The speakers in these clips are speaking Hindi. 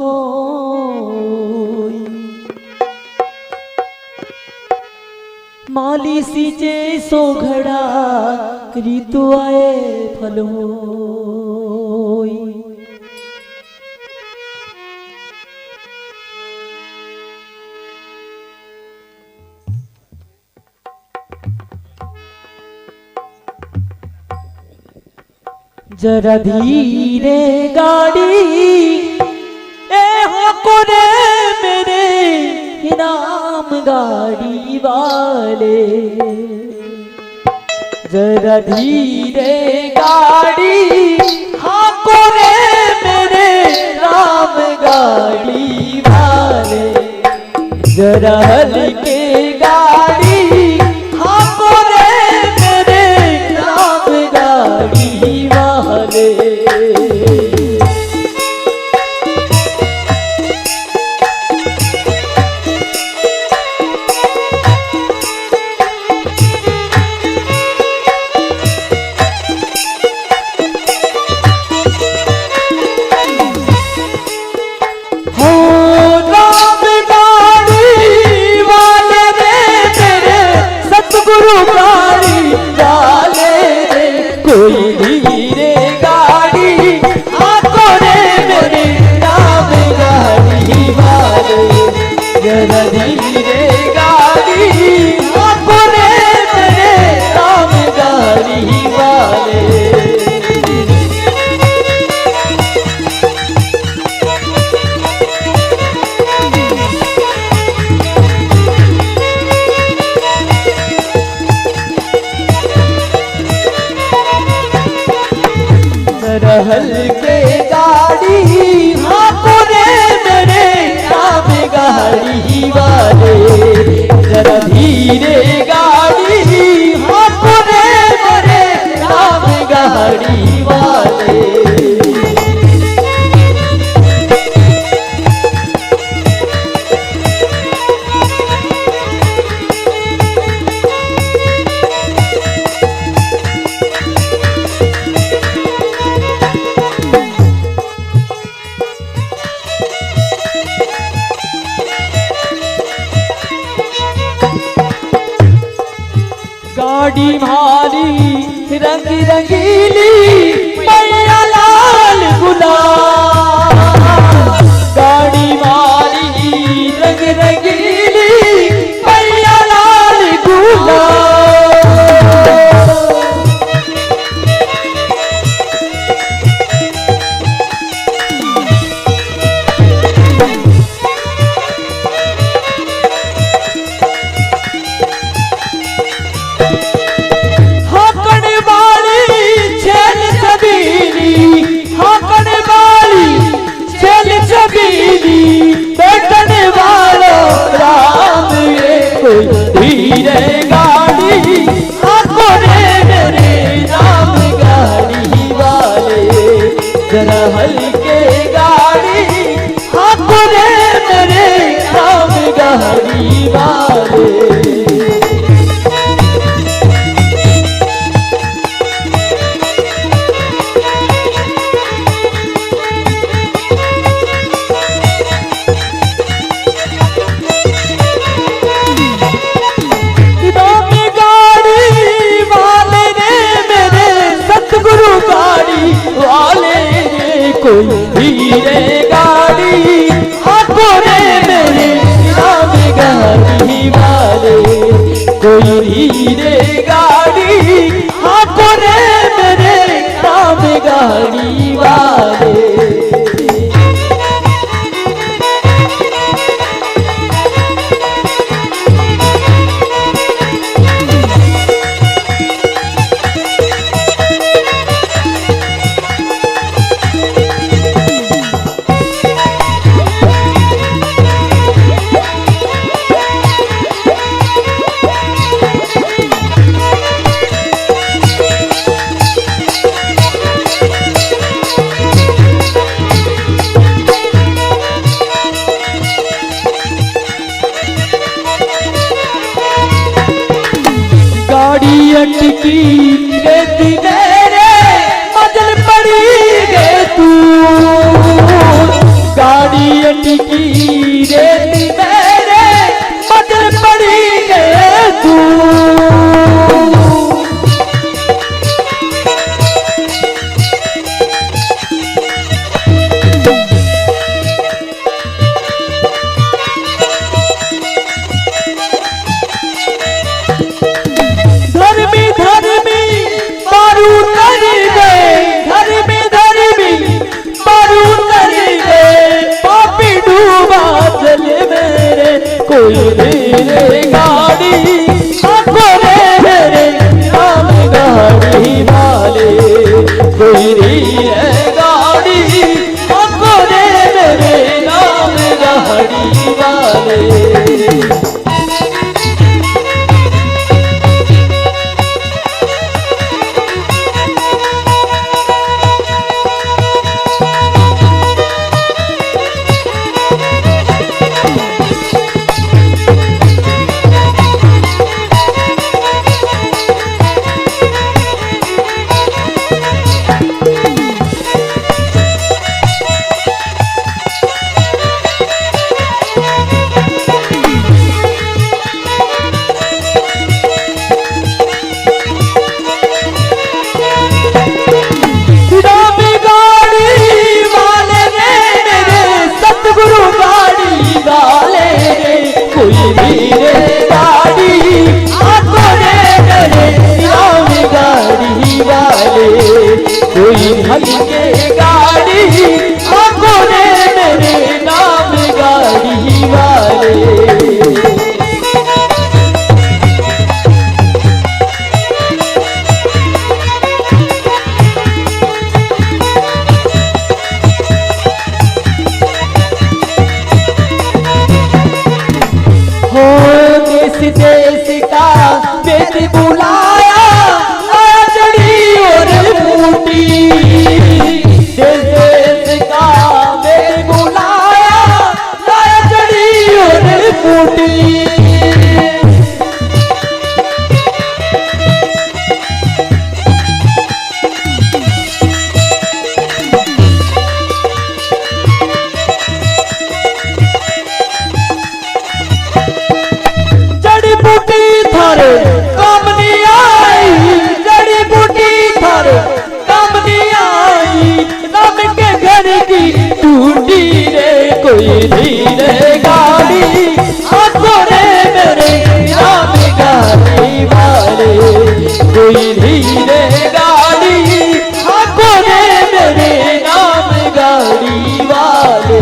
हो माली सींचे सो घड़ा ऋतु आए फल हो जरा धीरे गाड़ी ए हो रे मेरे नाम गाड़ी वाले जरा धीरे गाड़ी हाँको रे मेरे राम गाड़ी वाले जरा हल्के गाड़ी हाँको रे मेरे राम गाड़ी वाले कोई धीरे गाड़ी हाँको रे मेरे राम गाड़ी वाले जरा धीरे गाड़ी हाँको रे मेरे राम गाड़ी वाले हल्के गाड़ी हाँको रे मेरे राम गाड़ी वाले जरा धीरे गाड़ी हाँको रे मेरे राम गाड़ी वाले गाड़ी भारी रंग रंगीली मैया लाल गुलाल गाड़ी भारी रंग रंगीली मैया लाल गुलाल बैठने वालों राम ये कोई धीरे गाड़ी हाँको रे मेरे राम गाड़ी वाले जरा हल्के गाड़ी हाँको रे मेरे राम गाड़ी वाले कोई धीरे गाड़ी हाँको रे मेरे राम गाड़ी वाले कोई धीरे गाड़ी हाँको रे मेरे राम गाड़ी वाले अटकी रहती मेरे मजल पड़ी गे तू गाड़ी बेटी बुलाया लाया चढ़ी और फूटी। देश देश का बेटी बुलाया लाया चढ़ी और फूटी। काम नहीं आई जड़ी बूटी थारे काम नहीं आई राम के घर की टूटी रे कोई धीरे गाड़ी आंखों रे मेरे राम गाड़ी वाले कोई धीरे गाड़ी आंखों रे मेरे राम गाड़ी वाले।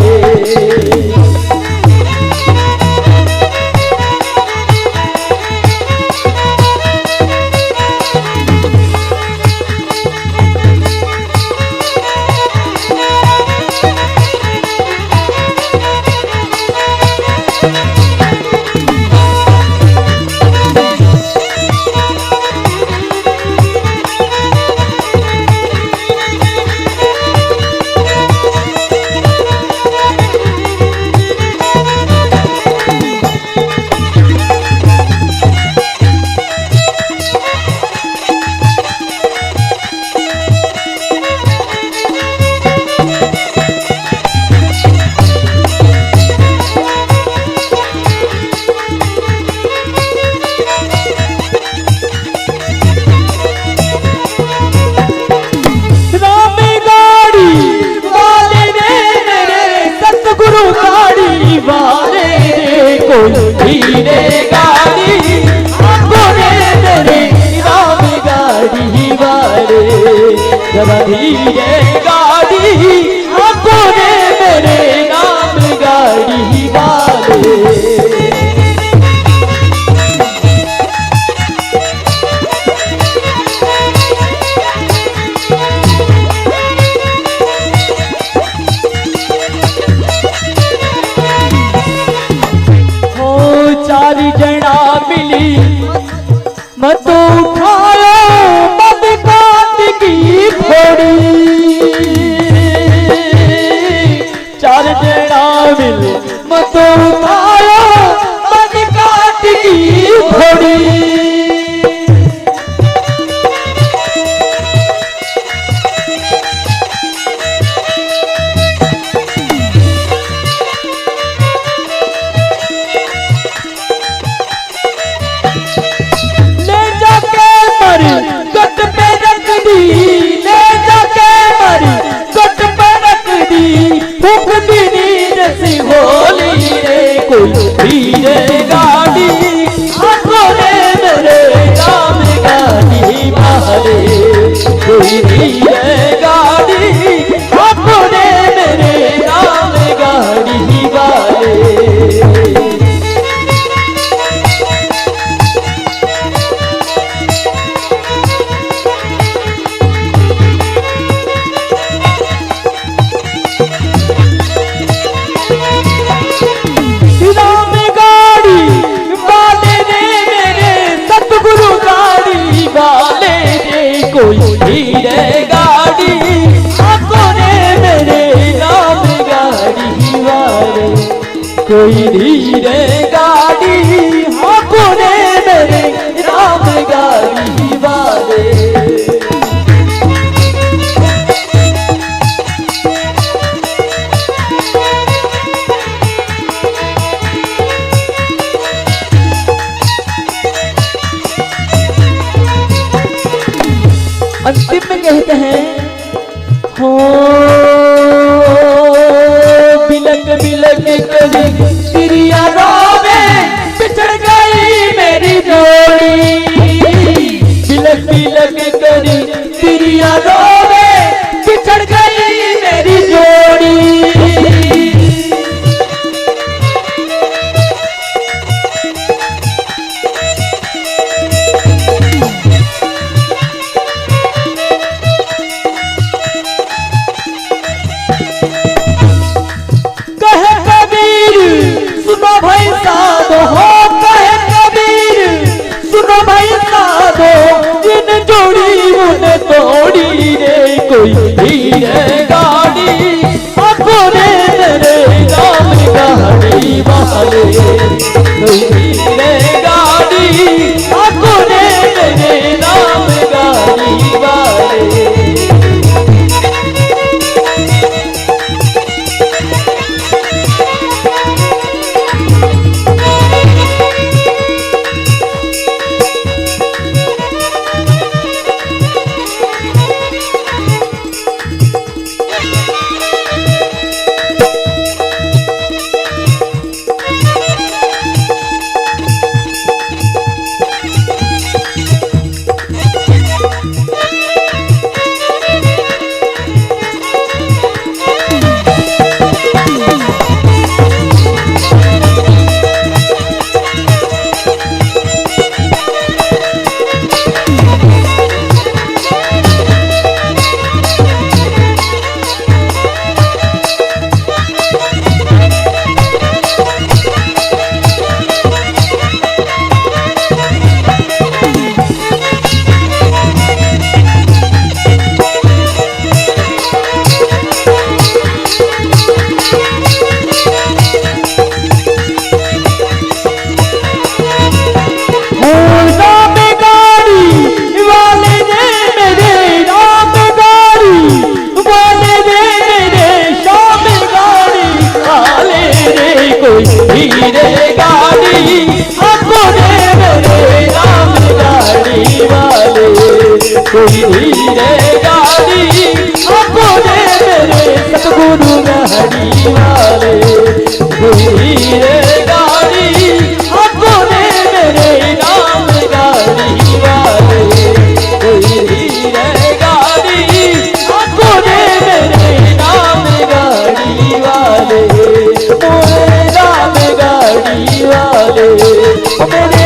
धीरे गाड़ी आंखों रे मेरे राम गाड़ी वाले जरा धीरे गाड़ी आंखों रे मेरे राम गाड़ी वाले। चार जना मिली मत उठायो मत काट की फोड़ी। चार जना मिली मत उठायो मत काट की फोड़ी। गट पे रख दी ले जाके मरी गट पे रख दी फूक दी नींद सी होली रे कोई धीरे गाड़ी आंखों रे मेरे राम गाड़ी वाले कोई धीरे गाड़ी आंखों रे मेरे राम गाड़ी वाले। कोई धीरे गाड़ी आंखों रे मेरे राम गाड़ी वाले कोई धीरे गाड़ी आंखों रे मेरे राम गाड़ी वाले। अंतिम में कहते हैं हो बिलक बिलक करी तिरिया रोवे बिछड़ गई मेरी जोड़ी। बिलक बिलक करी तिरिया रोवे बिछड़ गई मेरी जोड़ी। भाई साहब हो कहे कबीर सुनो भाई साहब कोई धीरे गाड़ी अपने मेरे सतगुरु गाड़ी वाले, कोई धीरे गाड़ी अपने मेरे नाम गाड़ी वाले, कोई धीरे गाड़ी अपने मेरे नाम गाड़ी वाले, मोरे नाम गाड़ी वाले, मेरे